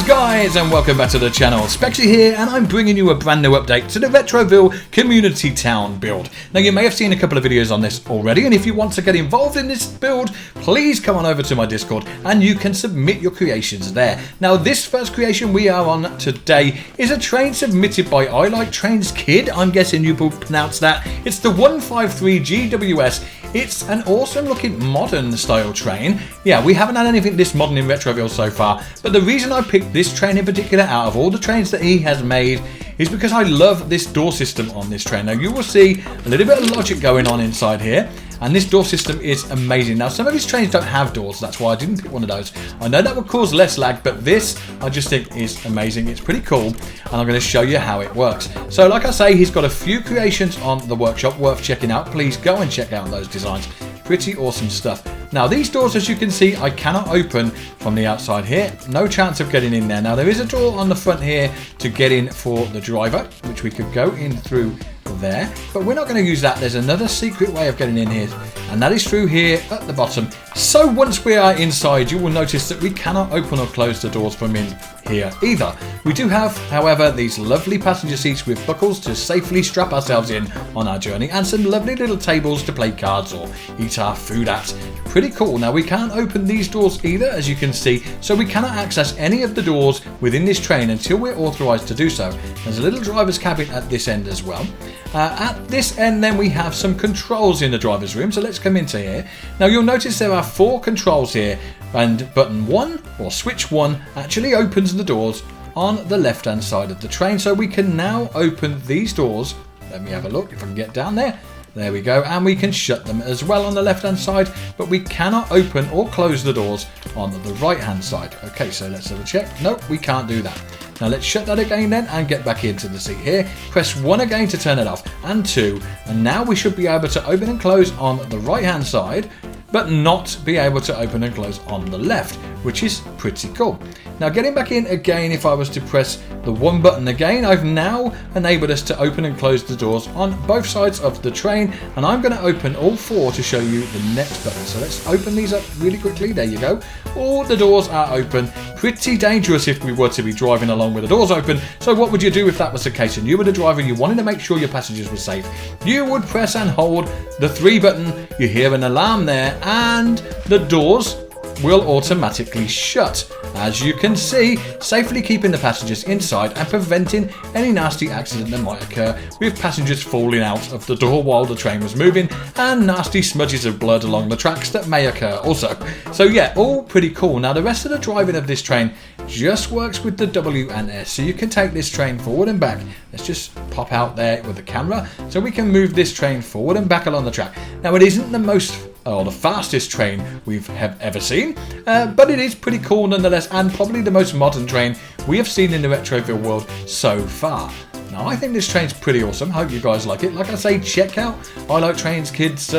Greetings guys and welcome back to the channel. Spexxy here and I'm bringing you a brand new update to the Retroville community town build. Now you may have seen a couple of videos on this already, and if you want to get involved in this build, please come on over to my Discord and you can submit your creations there. Now this first creation we are on today is a train submitted by I Like Trains Kid. I'm guessing you will pronounce that. It's the 153 GWS. It's an awesome looking modern style train. Yeah, we haven't had anything this modern in Retroville so far, but the reason I picked this train in particular out of all the trains that he has made is because I love this door system on this train. Now you will see a little bit of logic going on inside here, and this door system is amazing. Now some of his trains don't have doors, that's why I didn't pick one of those. I know that would cause less lag, but this I just think is amazing. It's pretty cool, and I'm going to show you how it works. So like I say, he's got a few creations on the workshop worth checking out. Please go and check out those designs. Pretty awesome stuff. Now these doors, as you can see, I cannot open from the outside here. No chance of getting in there. Now there is a door on the front here to get in for the driver, which we could go in through there, but we're not going to use that. There's another secret way of getting in here, and that is through here at the bottom. So once we are inside, you will notice that we cannot open or close the doors from in here either. We do have, however, these lovely passenger seats with buckles to safely strap ourselves in on our journey, and some lovely little tables to play cards or eat our food at. Pretty cool. Now we can't open these doors either, as you can see, so we cannot access any of the doors within this train until we're authorized to do so. There's a little driver's cabin at this end as well. At this end then we have some controls in the driver's room, so let's come into here. Now you'll notice there are 4 controls here, and button 1 or switch 1 actually opens the doors on the left hand side of the train, so we can now open these doors. Let me have a look if I can get down there. There we go, and we can shut them as well on the left hand side, but we cannot open or close the doors on the right hand side. Okay, so let's have a check. Nope, we can't do that. Now let's shut that again then and get back into the seat here. Press 1 again to turn it off, and 2, and now we should be able to open and close on the right hand side, but not be able to open and close on the left, which is pretty cool. Now getting back in again, if I was to press the 1 button again, I've now enabled us to open and close the doors on both sides of the train, and I'm going to open all 4 to show you the next button. So let's open these up really quickly. There you go. All the doors are open. Pretty dangerous if we were to be driving along with the doors open. So what would you do if that was the case and you were the driver and you wanted to make sure your passengers were safe? You would press and hold the 3 button. You hear an alarm there, and the doors will automatically shut, as you can see, safely keeping the passengers inside and preventing any nasty accident that might occur with passengers falling out of the door while the train was moving, and nasty smudges of blood along the tracks that may occur also. So yeah, all pretty cool. Now the rest of the driving of this train just works with the W and S, so you can take this train forward and back. Let's just pop out there with the camera so we can move this train forward and back along the track. Now it isn't the most or the fastest train we've ever seen, but it is pretty cool nonetheless, and probably the most modern train we have seen in the Retroville world so far. Now I think this train's pretty awesome. Hope you guys like it. Like I say, check out I Like Trains Kids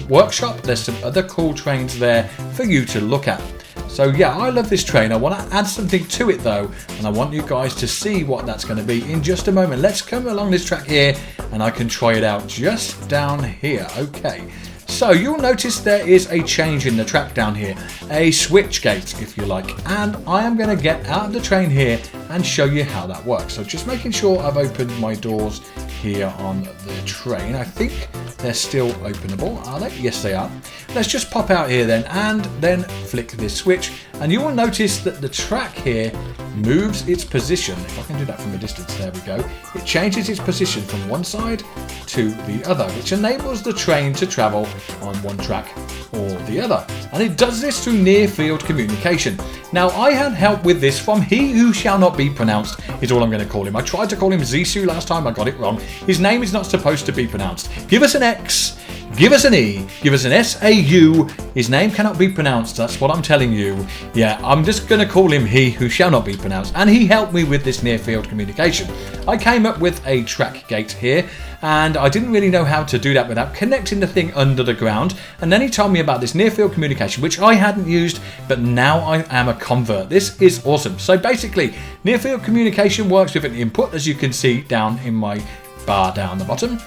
workshop. There's some other cool trains there for you to look at. So yeah, I love this train. I want to add something to it though, and I want you guys to see what that's going to be in just a moment. Let's come along this track here and I can try it out just down here. Okay. So you'll notice there is a change in the track down here, a switch gate if you like, and I am going to get out of the train here and show you how that works. So just making sure I've opened my doors here on the train. I think they're still openable, are they? Yes they are. Let's just pop out here then and then flick this switch, and you will notice that the track here moves its position. If I can do that from a distance, there we go. It changes its position from one side to the other, which enables the train to travel on one track or the other, and it does this through near field communication. Now I had help with this from he who shall not be pronounced is all I'm going to call him. I tried to call him Zissou last time, I got it wrong. His name is not supposed to be pronounced. Give us an X, give us an E, give us an S-A-U. His name cannot be pronounced, that's what I'm telling you. Yeah, I'm just going to call him he who shall not be pronounced, and he helped me with this near field communication. I came up with a track gate here, and I didn't really know how to do that without connecting the thing under the ground, and then he told me about this near field communication, which I hadn't used, but now I am a convert. This is awesome. So basically, near field communication works with an input, as you can see down in my bar down the bottom.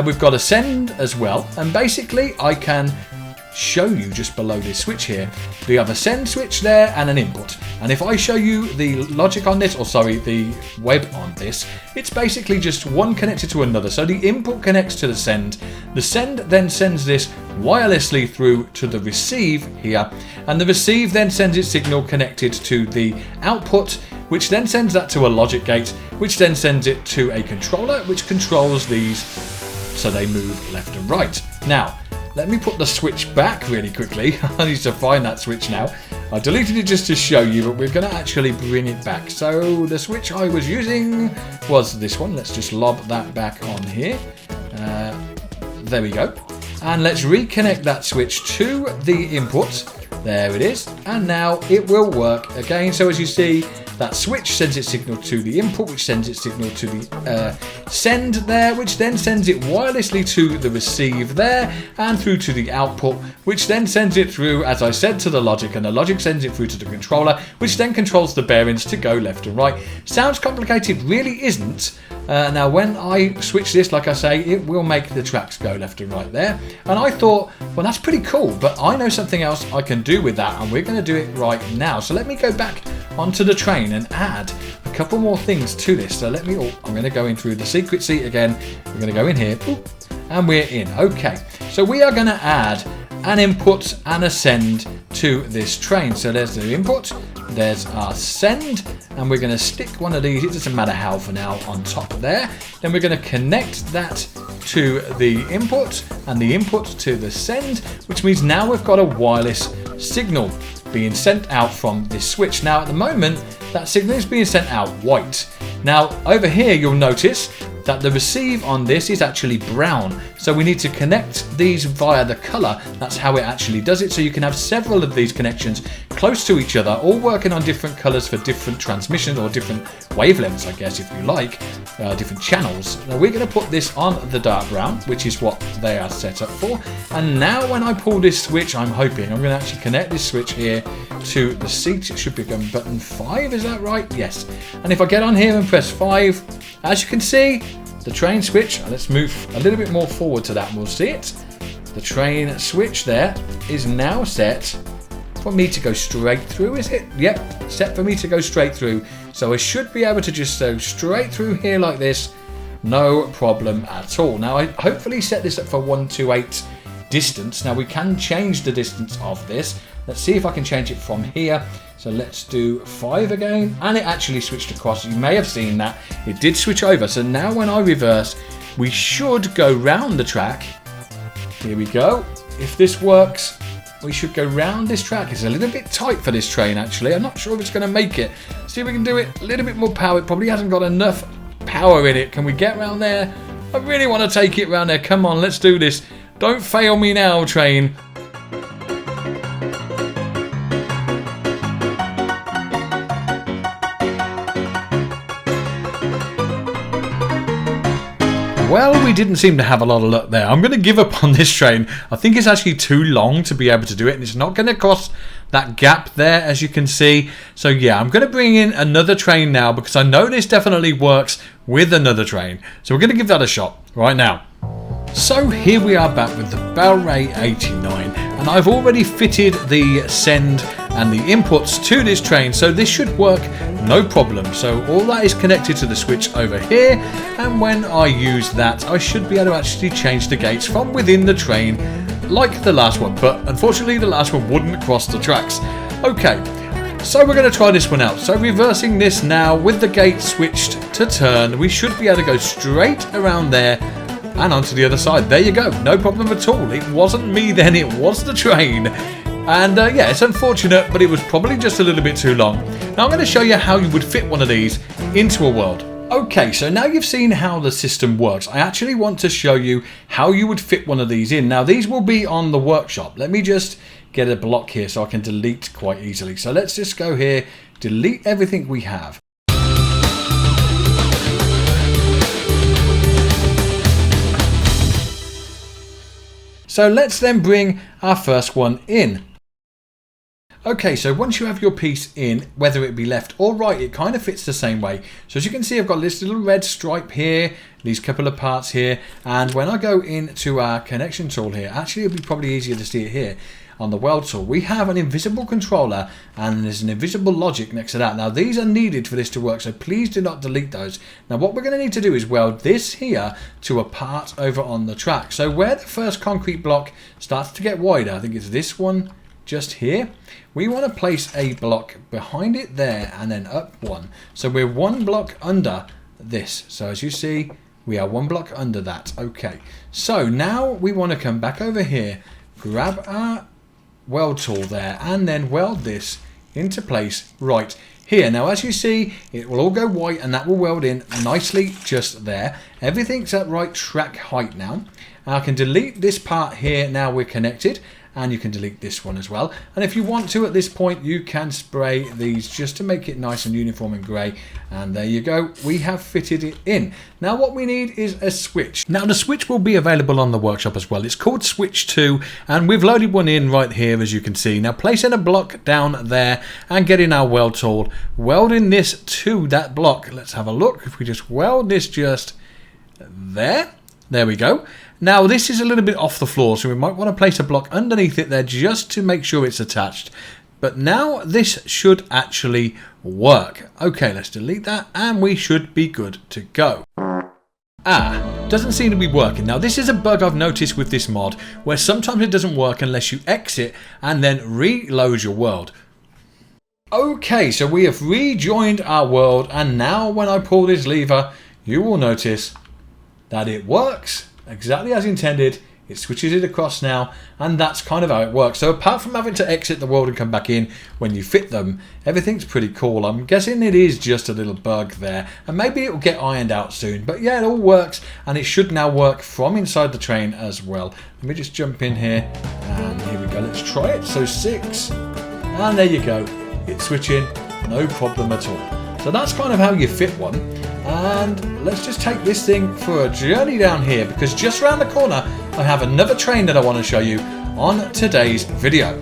We've got a send as well, and basically I can show you just below this switch here. We have a send switch there and an input. And if I show you the logic on this, or sorry, the web on this, it's basically just one connected to another. So the input connects to the send then sends this wirelessly through to the receive here, and the receive then sends its signal connected to the output, which then sends that to a logic gate, which then sends it to a controller, which controls these so they move left and right. Now, let me put the switch back really quickly. I need to find that switch now. I deleted it just to show you, but we're going to actually bring it back. So the switch I was using was this one. Let's just lob that back on here. There we go. And let's reconnect that switch to the input. There it is. And now it will work again. So as you see, that switch sends its signal to the input, which sends its signal to the send there, which then sends it wirelessly to the receive there, and through to the output, which then sends it through, as I said, to the logic, and the logic sends it through to the controller, which then controls the bearings to go left and right. Sounds complicated, really isn't. Now when I switch this, like I say, it will make the tracks go left and right there. And I thought, well, that's pretty cool, but I know something else I can do with that, and we're going to do it right now. So let me go back onto the train and add a couple more things to this. So I'm going to go in through the secret seat again. We're going to go in here, and we're in. Okay, so we are going to add an input and a send to this train. So there's the input, there's our send, and we're going to stick one of these, it doesn't matter how for now, on top there. Then we're going to connect that to the input and the input to the send, which means now we've got a wireless signal being sent out from this switch. Now at the moment, that signal is being sent out white. Now over here, you'll notice that the receive on this is actually brown. So we need to connect these via the color. That's how it actually does it. So you can have several of these connections close to each other, all working on different colors for different transmissions, or different wavelengths, I guess, if you like, different channels. Now we're going to put this on the dark brown, which is what they are set up for. And now when I pull this switch, I'm hoping I'm going to actually connect this switch here to the seat. It should be button 5, is that right? Yes. And if I get on here and press 5, as you can see, the train switch, let's move a little bit more forward to that and we'll see it. The train switch there is now set for me to go straight through, is it? Yep, set for me to go straight through. So I should be able to just go straight through here like this, no problem at all. Now I hopefully set this up for 128 distance. Now we can change the distance of this. Let's see if I can change it from here. So let's do 5 again, and it actually switched across. You may have seen that it did switch over. So now when I reverse, we should go round the track. Here we go. If this works, we should go round this track. It's a little bit tight for this train, actually. I'm not sure if it's going to make it. See if we can do it a little bit more power. It probably hasn't got enough power in it. Can we get round there? I really want to take it round there. Come on, let's do this. Don't fail me now, train. Well, we didn't seem to have a lot of luck there. I'm going to give up on this train. I think it's actually too long to be able to do it, and it's not going to cross that gap there, as you can see. So yeah, I'm going to bring in another train now, because I know this definitely works with another train. So we're going to give that a shot right now. So here we are back with the Bellray 89, and I've already fitted the send and the inputs to this train, so this should work no problem. So all that is connected to the switch over here, and when I use that, I should be able to actually change the gates from within the train like the last one, but unfortunately the last one wouldn't cross the tracks. Okay, so we're going to try this one out. So reversing this now with the gate switched to turn, we should be able to go straight around there and onto the other side. There you go, no problem at all. It wasn't me then, it was the train. And yeah, it's unfortunate, but it was probably just a little bit too long. Now I'm going to show you how you would fit one of these into a world. Okay, so now you've seen how the system works, I actually want to show you how you would fit one of these in. Now these will be on the workshop. Let me just get a block here so I can delete quite easily. So let's just go here, delete everything we have. So let's then bring our first one in. Okay, so once you have your piece in, whether it be left or right, it kind of fits the same way. So as you can see, I've got this little red stripe here, these couple of parts here, and when I go into our connection tool here, actually it'll be probably easier to see it here on the weld tool. We have an invisible controller and there's an invisible logic next to that. Now these are needed for this to work, so please do not delete those. Now what we're going to need to do is weld this here to a part over on the track. So where the first concrete block starts to get wider, I think it's this one just here, we want to place a block behind it there and then up one. So we're one block under this. So as you see, we are one block under that. Okay, so now we want to come back over here, grab our weld tool there and then weld this into place right here. Now as you see, it will all go white and that will weld in nicely just there. Everything's at right track height now. I can delete this part here now we're connected, and you can delete this one as well. And if you want to at this point, you can spray these just to make it nice and uniform and grey. And there you go, we have fitted it in. Now what we need is a switch. Now the switch will be available on the workshop as well. It's called Switch 2 and we've loaded one in right here as you can see. Now placing a block down there and getting our weld tool, welding this to that block. Let's have a look. If we just weld this just there. There we go. Now this is a little bit off the floor, so we might want to place a block underneath it there just to make sure it's attached. But now this should actually work. Okay, let's delete that and we should be good to go. Doesn't seem to be working. Now this is a bug I've noticed with this mod, where sometimes it doesn't work unless you exit and then reload your world. Okay, so we have rejoined our world, and now when I pull this lever, you will notice that it works exactly as intended. It switches it across now, and that's kind of how it works. So apart from having to exit the world and come back in when you fit them, everything's pretty cool. I'm guessing it is just a little bug there, and maybe it will get ironed out soon. But yeah, it all works, and it should now work from inside the train as well. Let me just jump in here, and here we go. Let's try it. So 6, and there you go. It's switching, no problem at all. So that's kind of how you fit one. And let's just take this thing for a journey down here, because just around the corner I have another train that I want to show you on today's video.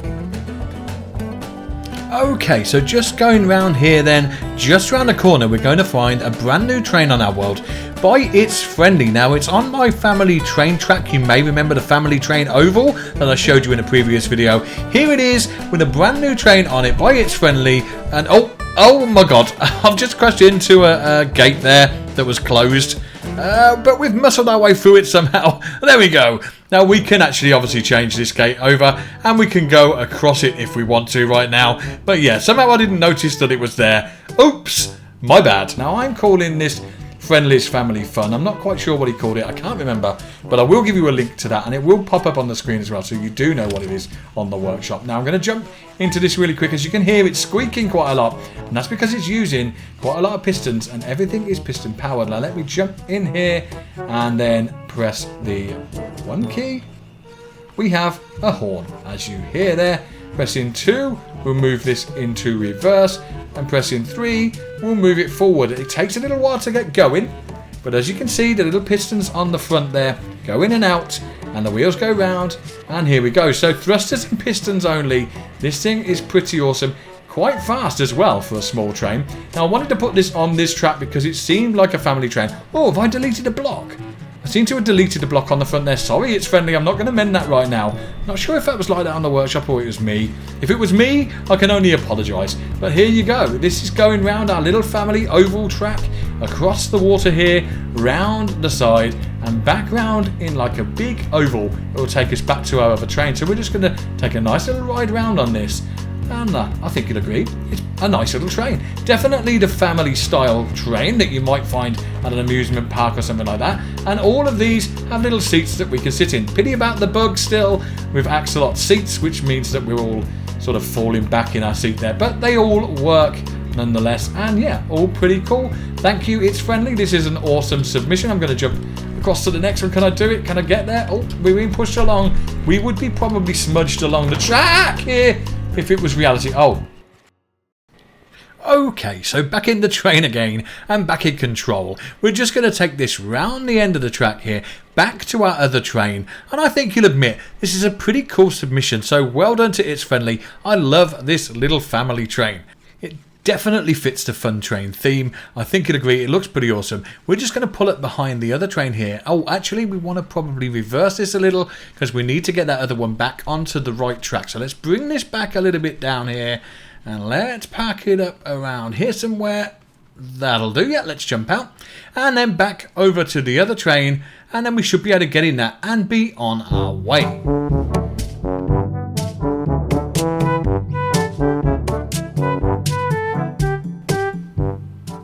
Okay, so just going round here then, just around the corner we're going to find a brand new train on our world by It's Friendly. Now it's on my family train track. You may remember the family train oval that I showed you in a previous video. Here it is with a brand new train on it by It's Friendly, and oh my god, I've just crashed into a gate there that was closed. But we've muscled our way through it somehow. There we go. Now we can actually obviously change this gate over and we can go across it if we want to right now. But yeah, somehow I didn't notice that it was there. Oops, my bad. Now I'm calling this Friendly's Family Fun. I'm not quite sure what he called it. I can't remember. But I will give you a link to that and it will pop up on the screen as well, so you do know what it is on the workshop. Now I'm going to jump into this really quick. As you can hear, it's squeaking quite a lot. And that's because it's using quite a lot of pistons and everything is piston powered. Now let me jump in here and then press the 1 key. We have a horn, as you hear there. Pressing 2 will move this into reverse, and pressing 3 will move it forward. It takes a little while to get going, but as you can see, the little pistons on the front there go in and out, and the wheels go round, and here we go. So thrusters and pistons only. This thing is pretty awesome. Quite fast as well for a small train. Now I wanted to put this on this track because it seemed like a family train. Oh, have I deleted a block? I seem to have deleted the block on the front there. Sorry, It's Friendly. I'm not going to mend that right now. Not sure if that was like that on the workshop or it was me. If it was me, I can only apologise. But here you go. This is going round our little family oval track, across the water here, round the side, and back round in like a big oval. It will take us back to our other train. So we're just going to take a nice little ride round on this. And I think you'll agree, it's a nice little train. Definitely the family style train that you might find at an amusement park or something like that. And all of these have little seats that we can sit in. Pity about the bug still with axolot seats, which means that we're all sort of falling back in our seat there. But they all work nonetheless. And yeah, all pretty cool. Thank you, It's Friendly. This is an awesome submission. I'm going to jump across to the next one. Can I do it? Can I get there? Oh, we're being pushed along. We would be probably smudged along the track here if it was reality. Okay, so back in the train again and back in control. We're just going to take this round the end of the track here, back to our other train, and I think you'll admit this is a pretty cool submission, so well done to It's Friendly. I love this little family train. It definitely fits the fun train theme. I think you'd agree, it looks pretty awesome. We're just going to pull it behind the other train here. Oh, actually we want to probably reverse this a little because we need to get that other one back onto the right track. So let's bring this back a little bit down here. And let's pack it up around here somewhere. That'll do. Yeah, let's jump out. And then back over to the other train. And then we should be able to get in that and be on our way.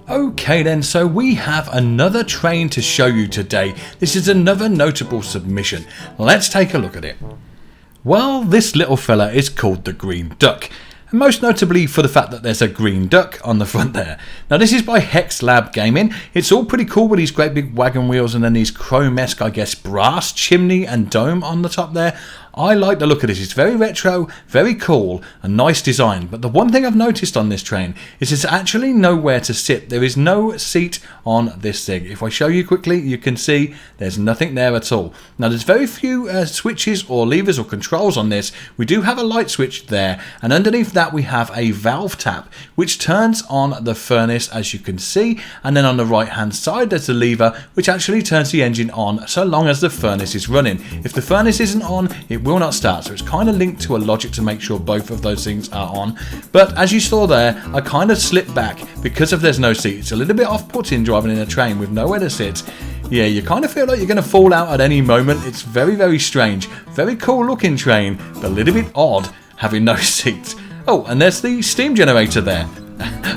Okay then, so we have another train to show you today. This is another notable submission. Let's take a look at it. Well, this little fella is called the Green Duck. And most notably for the fact that there's a green duck on the front there. Now this is by MacLeod Gaming. It's all pretty cool with these great big wagon wheels and then these chrome-esque, I guess, brass chimney and dome on the top there. I like the look of this. It's very retro, very cool, a nice design. But the one thing I've noticed on this train is there's actually nowhere to sit. There is no seat on this thing. If I show you quickly, you can see there's nothing there at all. Now there's very few switches or levers or controls on this. We do have a light switch there, and underneath that we have a valve tap which turns on the furnace, as you can see, and then on the right hand side there's a lever which actually turns the engine on so long as the furnace is running. If the furnace isn't on, it will not start, so it's kind of linked to a logic to make sure both of those things are on. But as you saw there, I kind of slipped back because if there's no seat. It's a little bit off-putting driving in a train with nowhere to sit. Yeah, you kind of feel like you're going to fall out at any moment. It's very, very strange. Very cool looking train, but a little bit odd having no seats. Oh, and there's the steam generator there.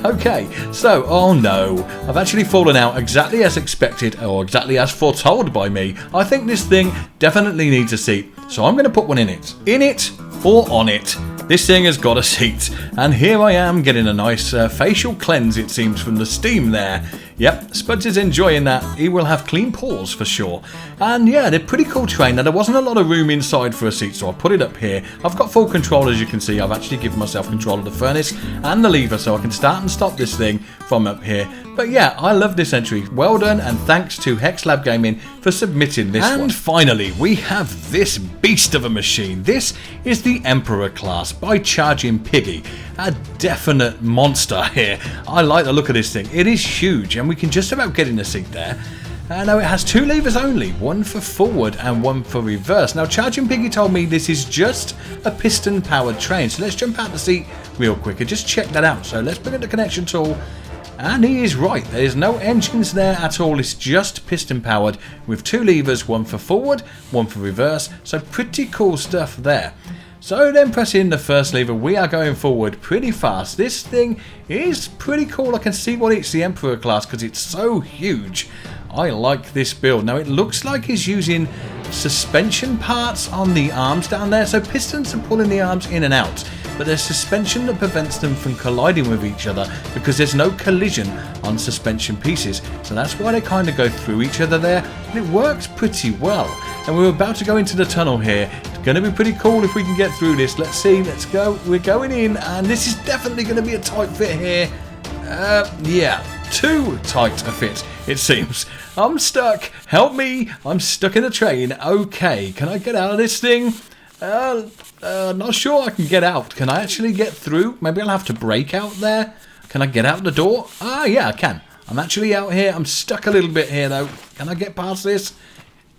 Okay, so, oh no, I've actually fallen out exactly as expected, or exactly as foretold by me. I think this thing definitely needs a seat, so I'm going to put one in it. In it, or on it. This thing has got a seat, and here I am getting a nice facial cleanse, it seems, from the steam there. Yep, Spuds is enjoying that. He will have clean paws for sure. And yeah, they're pretty cool train. Now there wasn't a lot of room inside for a seat, so I put it up here. I've got full control, as you can see. I've actually given myself control of the furnace and the lever, so I can start and stop this thing from up here. But yeah, I love this entry. Well done, and thanks to MacLeod Gaming for submitting this one. And finally, we have this beast of a machine. This is the Emperor class by Charging Piggy. A definite monster here. I like the look of this thing. It is huge, and we can just about get in the seat there. Now it has two levers only, one for forward and one for reverse. Now Charging Piggy told me this is just a piston powered train, so let's jump out the seat real quick and just check that out. So let's bring up the connection tool, and he is right, there's no engines there at all. It's just piston powered with two levers, one for forward, one for reverse, so pretty cool stuff there. So then pressing the first lever, we are going forward pretty fast. This thing is pretty cool. I can see why it's the Emperor class because it's so huge. I like this build. Now it looks like he's using suspension parts on the arms down there. So pistons are pulling the arms in and out, but there's suspension that prevents them from colliding with each other because there's no collision on suspension pieces. So that's why they kind of go through each other there. And it works pretty well. And we're about to go into the tunnel here. It's going to be pretty cool if we can get through this. Let's see, let's go. We're going in, and this is definitely going to be a tight fit here. Yeah, too tight a fit, it seems. I'm stuck. Help me. I'm stuck in the train. Okay, can I get out of this thing? Not sure I can get out. Can I actually get through? Maybe I'll have to break out there. Can I get out the door? Ah, yeah, I can. I'm actually out here. I'm stuck a little bit here, though. Can I get past this?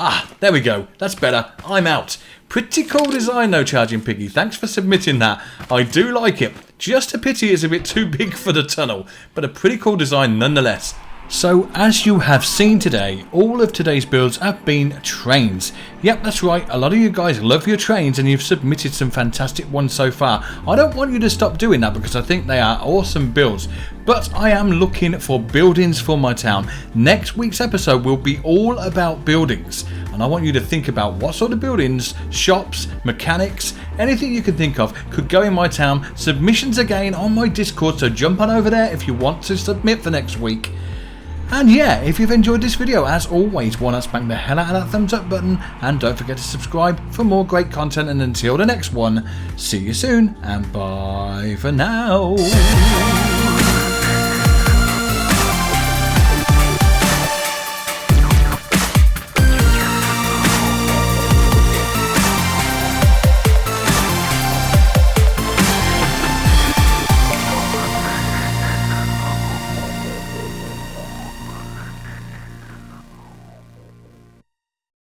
Ah, there we go. That's better. I'm out. Pretty cool design though, Charging Piggy. Thanks for submitting that. I do like it. Just a pity it's a bit too big for the tunnel, but a pretty cool design nonetheless. So as you have seen today, all of today's builds have been trains. Yep, that's right, a lot of you guys love your trains and you've submitted some fantastic ones so far. I don't want you to stop doing that because I think they are awesome builds, but I am looking for buildings for my town. Next week's episode will be all about buildings, and I want you to think about what sort of buildings, shops, mechanics, anything you can think of could go in my town. Submissions again on my Discord, so jump on over there if you want to submit for next week. And yeah, if you've enjoyed this video, as always, why not smack the hell out of that thumbs up button, and don't forget to subscribe for more great content. And until the next one, see you soon, and bye for now.